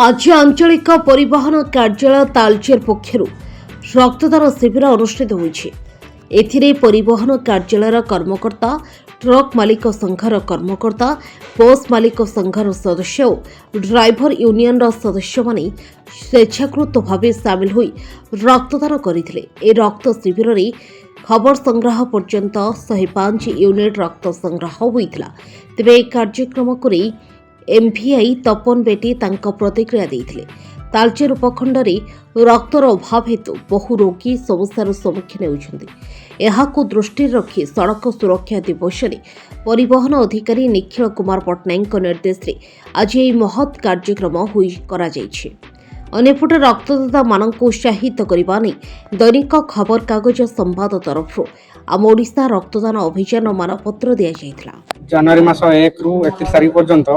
आज आंचलिक परिवहन कार्यालय तालचेर पक्षर रक्तदान शिविर अनुष्ठित होती। परिवहन कार्यालय कर्मकर्ता, ट्रक मालिक संघर कर्मकर्ता, बस मालिक संघर सदस्य और ड्राइवर यूनियन सदस्य माने स्वेच्छाकृत भाव सामिल होई रक्तदान करथिले। ए रक्त शिविर रे खबर संग्रह पर्यंत 105 यूनिट रक्त संग्रह होइतिला। तेबे ए कार्यक्रम को एमवीआई तपन बेटी तांको प्रतिक्रिया देथिले। तालचेर उपखंड में रक्तर अभाव हेतु बहु रोगी समस्यार सम्मुखीन होउछन्ति। एहाकु दृष्टि रखी सड़क सुरक्षा दिवस में परिवहन अधिकारी निखिल कुमार पट्टनायक निर्देश रे आज यह महत् कार्यक्रम करा जायछि। अन्यपटे रक्तदाता मानक उत्साहित करने नहीं दैनिक खबर कागज संवाद तरफ आम ओडिशा रक्तदान अभियान मानपत्र दि जाइथिला। जनवरी मास 1 रु 31 तारिख पर्यंत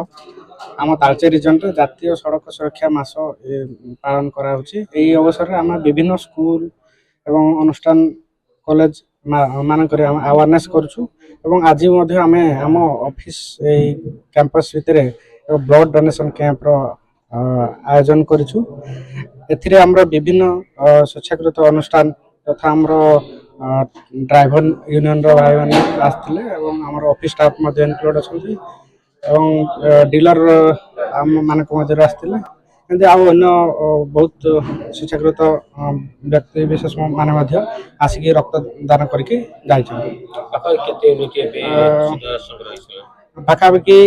आम तालचेर रिजन रे जातीय सड़क सुरक्षा मास पालन करा होछि। एही अवसर रे आम विभिन्न स्कूल एवं अनुष्ठान कॉलेज मानक रे अवेयरनेस करछु एवं आज मध्ये आम आम ऑफिस कैंपस भितरे ब्लड डोनेशन कैंप रो आयोजन करिछु। एथिरे हमरो विभिन्न स्वेच्छाकृत अनुष्ठान तथा हमरो ड्राइवर यूनियन रो भाई माने आस्थिले एवं हमरो ऑफिस स्टाफ मध्ये इनक्लूड अछन्ती एवं डीलर आम मानक मध्ये आस्थिले। एंते आ अन्य बहुत स्वेच्छाकृत व्यक्ति विशेष माने मध्ये आसिकी रक्त दान करके जाइछन। केते यूनिट पे संग्रह हिसाब पाखापाखि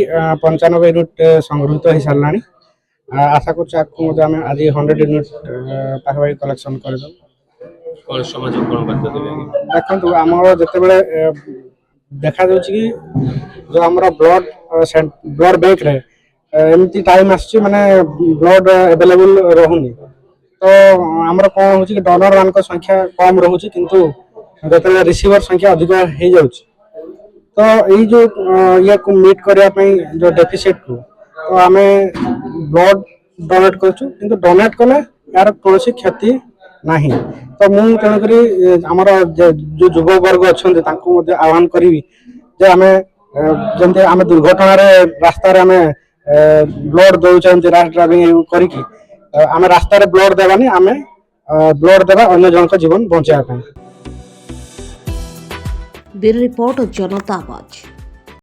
95 यूनिट संग्रहित हो सारलानी। आशा करछु आज 100 यूनिट पाखापाखि कलेक्शन कर कोन समाज कोन बात देबे देखंतु हमर जते बेले देखा जाउछि कि जो हमर ब्लड बैंक रे एमती टाइम आछि माने ब्लड अवेलेबल रहउनी। तो हमर कोन होछि कि डोनर मान को संख्या कम रहउछि किंतु जते रिसीवर संख्या अधिक हे जाउछि। तो एई जो ये को मीट करिया पई जो डेफिसिट को तो हमें ब्लड डोनेट करछु किंतु डोनेट कले यार कोनोसी क्षति नाही। तो मु तेन करी हमर जो युवक वर्ग अछन्ते तांको मध्ये आह्वान करिवि जे हमें जंते हमें दुर्घटना रे रास्ता रे हमें ब्लड दउ चंते रास्ता ड्राइविंग करी कि हमें रास्ता रे ब्लड देबानी हमें ब्लड देबा अन्य जन को जीवन बचाया पई। ब्यूरो रिपोर्ट जनता आवाज।